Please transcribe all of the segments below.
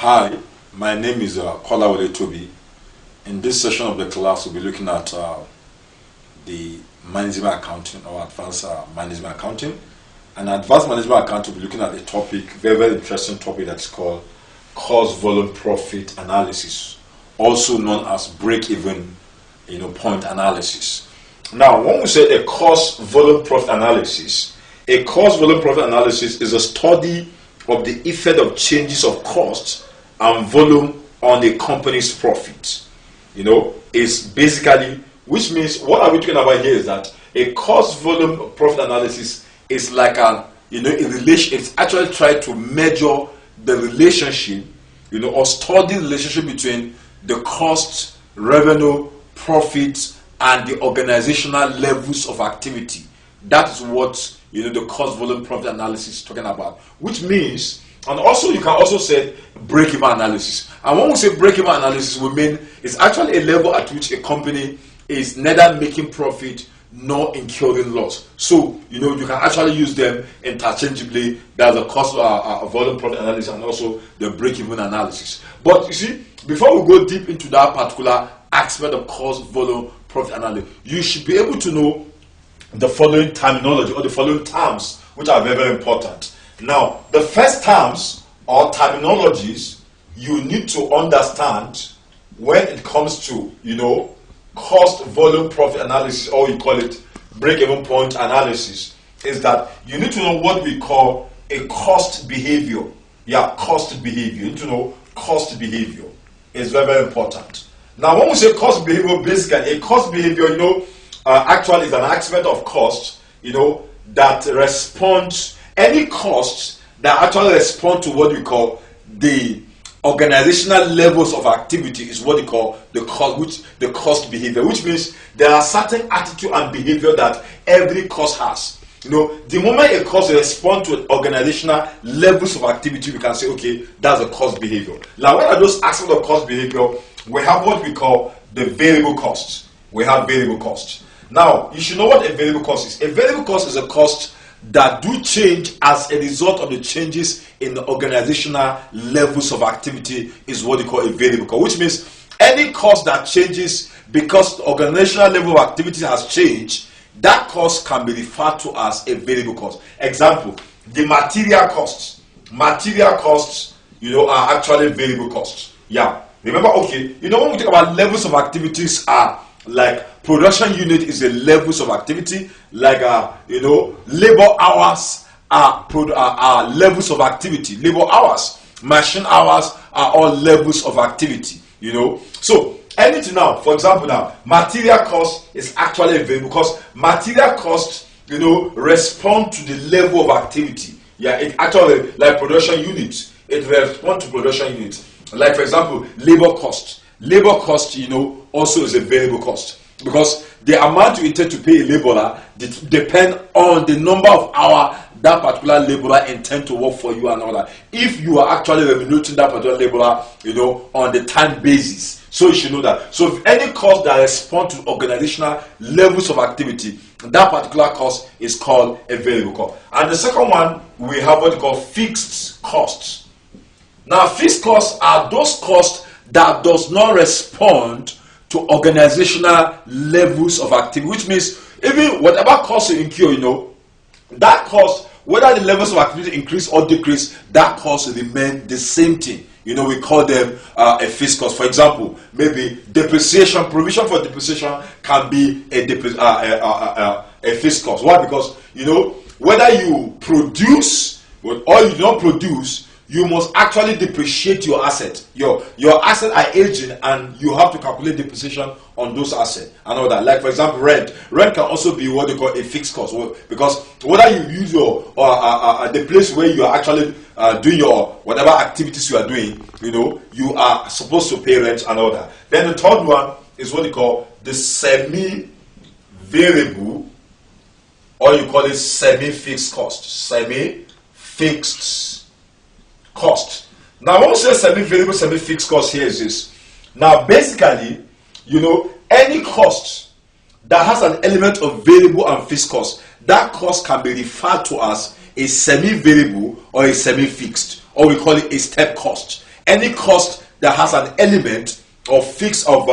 Hi, my name is Kolawole Tobi. In this session of the class, we'll be looking at the management accounting or advanced management accounting. And advanced management accounting, we'll be looking at a topic, very interesting topic that's called cost volume profit analysis, also known as break-even point analysis. Now, when we say a cost volume profit analysis, a cost volume profit analysis is a study of the effect of changes of cost and volume on a company's profit. Is basically, which means what are we talking about here is that a cost volume profit analysis is like a relation. It's actually trying to measure the relationship, or study the relationship between the cost, revenue, profit, and the organizational levels of activity. That is what the cost volume profit analysis is talking about, which means, and also you can also say break-even analysis. And when we say break-even analysis, we mean it's actually a level at which a company is neither making profit nor incurring loss. So you can actually use them interchangeably. There's a cost volume profit analysis and also the break-even analysis. But you see, before we go deep into that particular aspect of cost volume profit analysis, you should be able to know the following terminology or the following terms, which are very, very important. Now, the first terms or terminologies you need to understand when it comes to, cost volume profit analysis, or you call it break-even point analysis, is that you need to know what we call a cost behavior. Yeah, cost behavior. You need to know cost behavior. It's very, very important. Now, when we say cost behavior, basically, a cost behavior, actually is an aspect of cost, that responds, any costs that actually respond to what we call the organizational levels of activity is what we call the cost behavior, which means there are certain attitude and behavior that every cost has. The moment a cost responds to organizational levels of activity, we can say, okay, that's a cost behavior. Now, what are those aspects of cost behavior? We have what we call the variable costs. We have variable costs. Now, you should know what a variable cost is. A variable cost is a cost that do change as a result of the changes in the organizational levels of activity is what we call a variable cost, which means any cost that changes because the organizational level of activity has changed, that cost can be referred to as a variable cost. Example, the material costs. Material costs, are actually variable costs. Yeah. Remember, okay, when we talk about levels of activities are like production unit is a levels of activity, like labor hours are levels of activity. Labor hours, machine hours are all levels of activity. So anything now, for example, now material cost is actually a variable cost. Material cost, respond to the level of activity. Yeah, it actually like production units. It responds to production units. Like for example, labor cost. Labor cost, also is a variable cost because the amount you intend to pay a laborer depend on the number of hours that particular laborer intend to work for you and all that. If you are actually remunerating that particular laborer, on the time basis, so you should know that. So if any cost that responds to organizational levels of activity, that particular cost is called a variable cost. And the second one, we have what we call fixed costs. Now, fixed costs are those costs that does not respond to organizational levels of activity, which means even whatever cost you incur, that cost, whether the levels of activity increase or decrease, that cost remain the same thing. We call them a fixed cost. For example, maybe depreciation, provision for depreciation can be a fixed cost. Why? Because whether you produce or you don't produce, you must actually depreciate your asset. Your assets are aging, and you have to calculate depreciation on those assets and all that. Like for example, rent. Rent can also be what they call a fixed cost, because whether you use your the place where you are actually doing your whatever activities you are doing, you are supposed to pay rent and all that. Then the third one is what they call the semi-variable, or you call it semi-fixed cost. Semi-fixed cost. Now, when we say semi-variable, semi-fixed cost, here is this. Now, basically, any cost that has an element of variable and fixed cost, that cost can be referred to as a semi-variable or a semi-fixed, or we call it a step cost. any cost that has an element of fixed and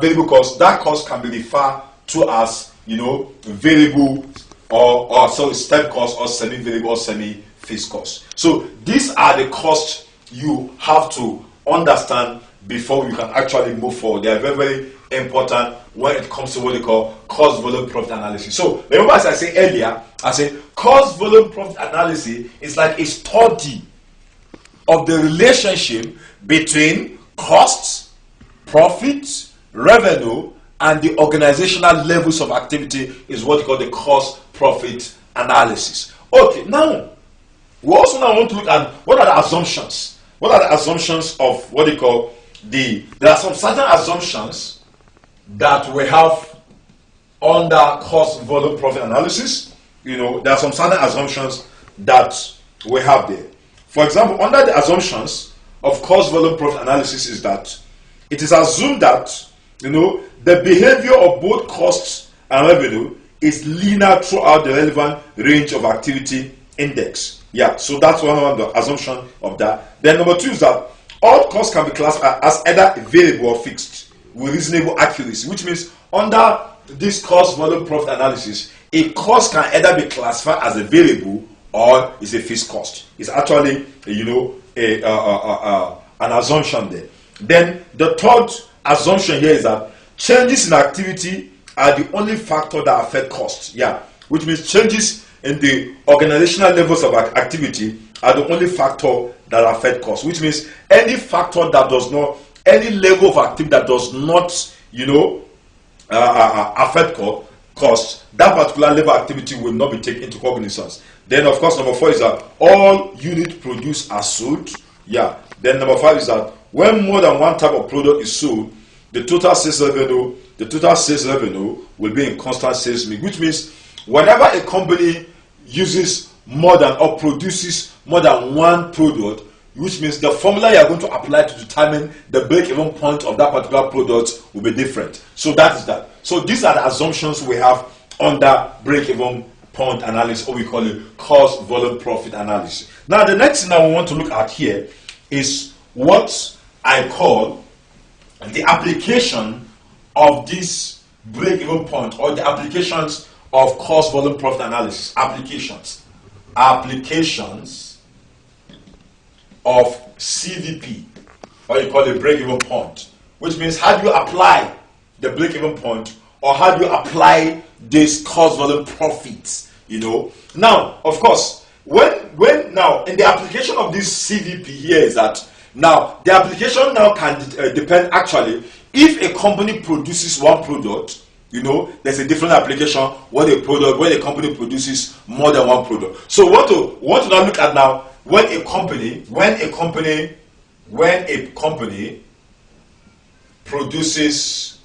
variable cost, that cost can be referred to as, variable or step cost, or semi-variable, or semi-fixed cost. So these are the costs you have to understand before you can actually move forward. They are very, very important when it comes to what they call cost volume profit analysis. So remember, as I said earlier, I said cost volume profit analysis is like a study of the relationship between costs, profits, revenue, and the organizational levels of activity is what you call the cost profit analysis. Okay, now we also now want to look at what are the assumptions. What are the assumptions of what they call there are some certain assumptions that we have under cost volume profit analysis. There are some certain assumptions that we have there. For example, under the assumptions of cost volume profit analysis is that it is assumed that the behavior of both costs and revenue is linear throughout the relevant range of activity index. Yeah, so that's one of the assumptions of that. Then number two is that all costs can be classified as either variable or fixed with reasonable accuracy, which means under this cost volume profit analysis, a cost can either be classified as a variable or is a fixed cost. It's actually an assumption there. Then the third assumption here is that changes in activity are the only factor that affect costs. Yeah, which means changes in the organizational levels of activity are the only factor that affect costs. Which means any factor that does not, any level of activity that does not, affect costs, that particular level of activity will not be taken into cognizance. Then, of course, number four is that all units produced are sold. Yeah. Then number five is that when more than one type of product is sold, the total sales revenue will be in constant sales mix, which means whenever a company uses more than or produces more than one product, which means the formula you are going to apply to determine the break-even point of that particular product will be different. So that is that. So these are the assumptions we have under break-even point analysis, or we call it cost volume profit analysis. Now the next thing that we want to look at here is what I call the application of this break-even point, or the applications of cost volume profit analysis. Applications of CVP, or you call it break-even point, which means how do you apply the break-even point, or how do you apply this cost volume profits? Now, of course, when now in the application of this CVP here is that now the application now can depend actually if a company produces one product. There's a different application when a company produces more than one product. So what to now look at now, when a company produces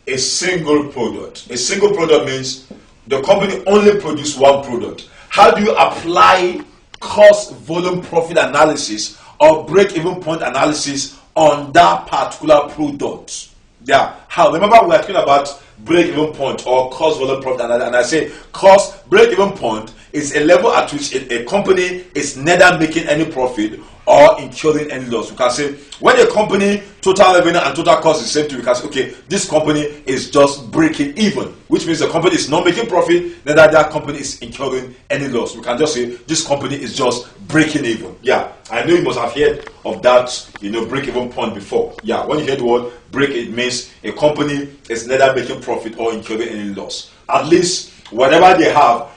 a single product. A single product means the company only produces one product. How do you apply cost volume profit analysis or break-even point analysis on that particular product? Yeah. How? Remember, we are talking about break-even point or cost volume profit analysis, and I say cost break-even point is a level at which a company is neither making any profit or incurring any loss. We can say when a company total revenue and total cost is the same thing, we can say okay, this company is just breaking even, which means the company is not making profit, neither that company is incurring any loss. We can just say this company is just breaking even. Yeah, I know you must have heard of that, break-even point before. Yeah, when you hear the word break, it means a company is neither making profit or incurring any loss. At least whatever they have,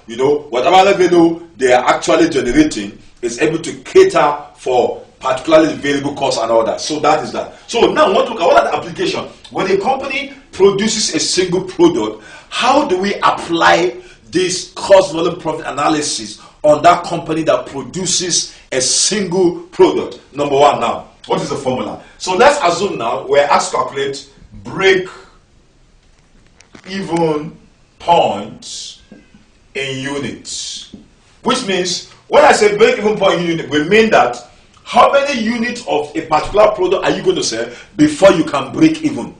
whatever revenue they are actually generating is able to cater for particularly the variable costs and all that. So that is that. So now I want to look at what are the applications. When a company produces a single product, how do we apply this cost volume profit analysis on that company that produces a single product? Number one now, what is the formula? So let's assume now we're asked to calculate break even points in units, which means when I say break even point in unit, we mean that how many units of a particular product are you going to sell before you can break even?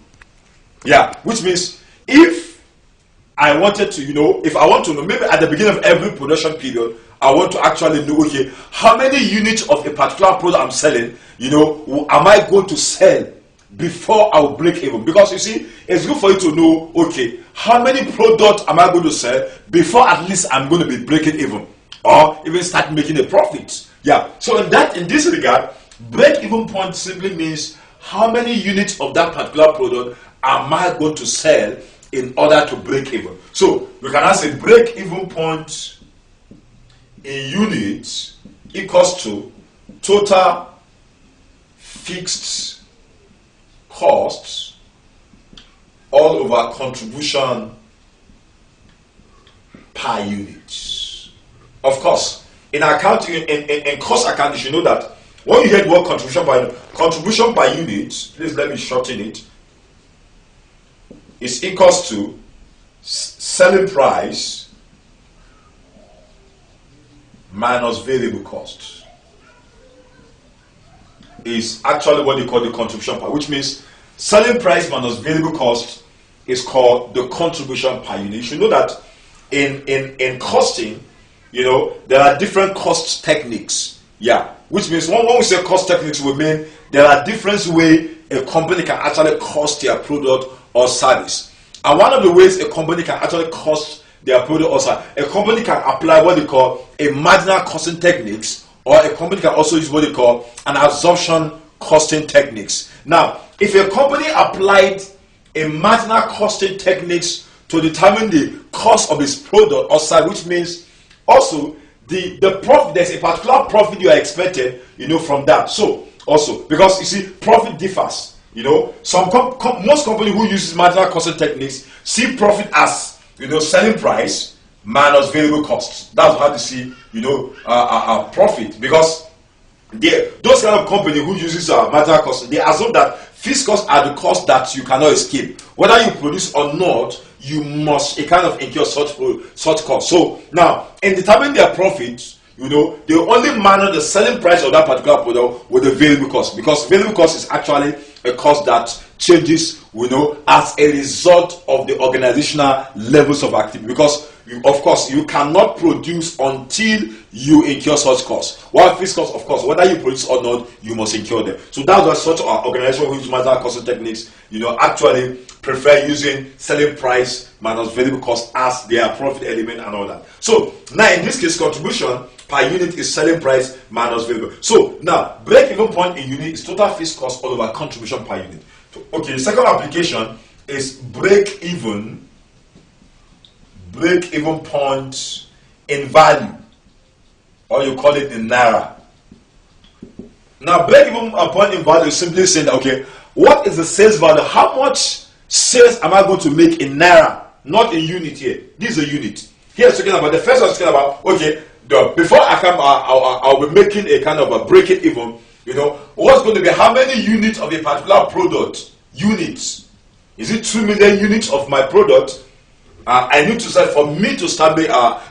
Yeah, which means if I wanted to, if I want to know, maybe at the beginning of every production period, I want to actually know, okay, how many units of a particular product I'm selling, am I going to sell before I will break even? Because you see, it's good for you to know, okay, how many products am I going to sell before at least I'm going to be breaking even, or even start making a profit. Yeah. So in this regard, break even point simply means how many units of that particular product am I going to sell in order to break even. So we can say break even point in units equals to total fixed costs all over contribution per unit. Of course, in accounting, in cost accounting, you should know that when you hear the word contribution per unit, please let me shorten it, is equals to selling price minus variable cost. Is actually what they call the contribution per, which means selling price minus variable cost is called the contribution per unit. You should know that in costing, there are different cost techniques. Yeah, which means when we say cost techniques, we mean there are different ways a company can actually cost their product or service. And one of the ways a company can actually cost their product or service, a company can apply what they call a marginal costing techniques, or a company can also use what they call an absorption costing techniques. Now, if a company applied a marginal costing techniques to determine the cost of its product or service, which means also the profit, there's a particular profit you are expected, from that. So also, because you see, profit differs. Most companies who use marginal costing techniques see profit as selling price minus variable costs. That's how they see profit, because those kind of companies who uses marginal costing, they assume that fixed costs are the costs that you cannot escape. Whether you produce or not, you must incur such costs. So now, in determining their profit, they only manage the selling price of that particular product with the variable cost, because variable cost is actually a cost that changes, as a result of the organizational levels of activity. Because of course, you cannot produce until you incur such costs. While fixed costs, of course, whether you produce or not, you must incur them. So that's why such organizations who use marginal costing techniques, actually prefer using selling price minus variable cost as their profit element and all that. So now in this case, contribution per unit is selling price minus variable. So now break even point in unit is total fixed cost all over contribution per unit. Okay, the second application is break even point in value, or you call it in naira. Now break even point in value is simply saying that, okay, what is the sales value? How much sales am I going to make in naira? Not in unit here. This is a unit. Here it's talking about, the first one is talking about, okay, before I come, I'll be making a kind of a break it even. What's going to be how many units of a particular product? Units. Is it 2 million units of my product? I need to sell for me to start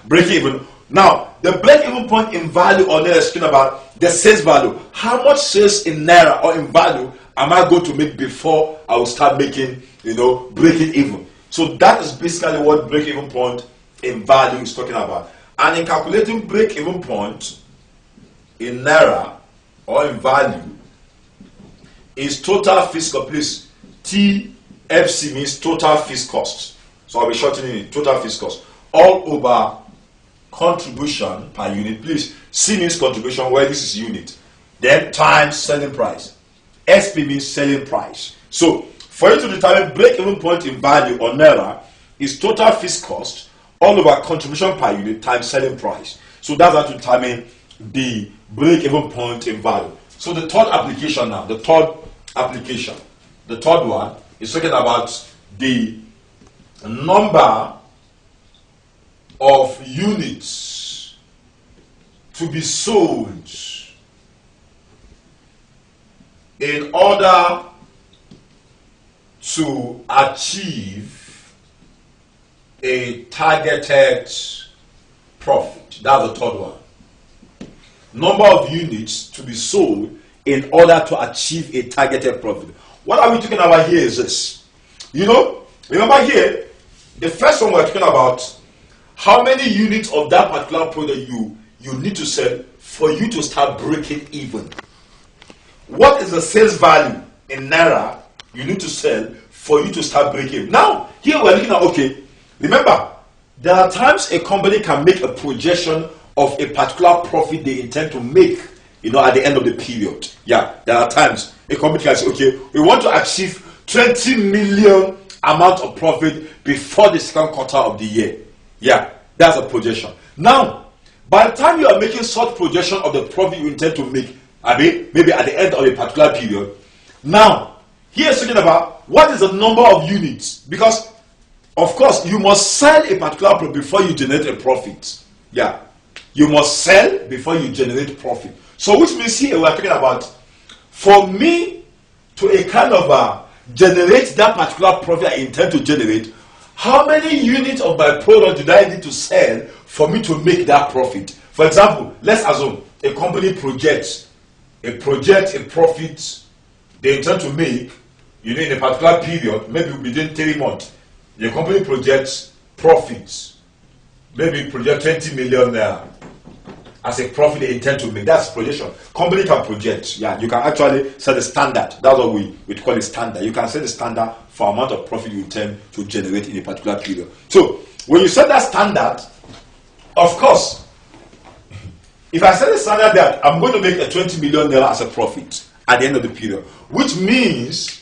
breaking even. Now, the break even point in value, or let's talking about the sales value. How much sales in naira or in value am I going to make before I will start making, breaking even? So that is basically what break even point in value is talking about. And in calculating break even point in naira or in value is total fixed cost. Please, TFC means total fixed cost. So I'll be shortening it, total fixed cost. All over contribution per unit. Please, C means contribution, where this is unit. Then times selling price. SP means selling price. So for you to determine break even point in value or naira is total fixed cost all over contribution per unit times selling price. So that's how to determine the break even point in value. So the third application now, the third one is talking about the number of units to be sold in order to achieve a targeted profit. That's the third one. Number of units to be sold in order to achieve a targeted profit. What are we talking about here is this. Remember here, the first one we're talking about how many units of that particular product you you need to sell for you to start breaking even? What is the sales value in Naira you need to sell for you to start breaking? Now, here we're looking at, okay, remember, there are times a company can make a projection of a particular profit they intend to make, at the end of the period. Yeah, there are times a company can say, okay, we want to achieve 20 million amount of profit before the second quarter of the year. Yeah, that's a projection. Now, by the time you are making such projection of the profit you intend to make, maybe at the end of a particular period, now, here's talking about what is the number of units, because of course you must sell a particular product before you generate a profit. Yeah, you must sell before you generate profit. So which means here we're talking about, for me to a kind of generate that particular profit I intend to generate, how many units of my product do I need to sell for me to make that profit? For example, let's assume a company projects a profit they intend to make, in a particular period, maybe within 3 months. The company projects profits, maybe project 20 million naira as a profit they intend to make. That's projection. Company can project. Yeah, you can actually set the standard. That's what we call it, standard. You can set the standard for amount of profit you intend to generate in a particular period. So when you set that standard, of course, if I set the standard that I'm going to make a 20 million naira as a profit at the end of the period, which means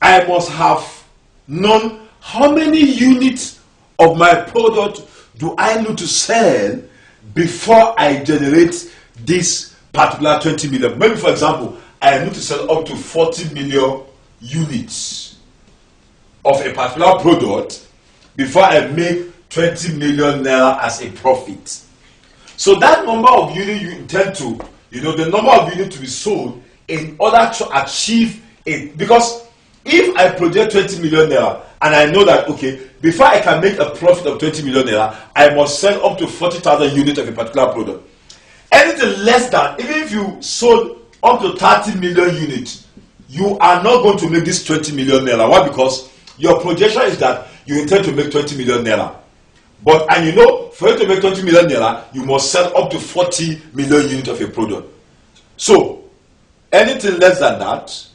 I must have known how many units of my product do I need to sell before I generate this particular 20 million. Maybe, for example, I need to sell up to 40 million units of a particular product before I make 20 million naira as a profit. So that number of units you intend to, the number of units to be sold in order to achieve it. Because if I project 20 million naira and I know that, okay, before I can make a profit of 20 million naira, I must sell up to 40,000 units of a particular product. Anything less than, even if you sold up to 30 million units, you are not going to make this 20 million naira. Why? Because your projection is that you intend to make 20 million naira. But, and for you to make 20 million naira, you must sell up to 40 million units of a product. So, anything less than that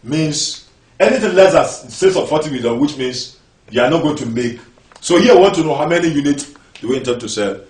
means, anything less than sales of 40 million, which means you are not going to make. So here I want to know how many units do we intend to sell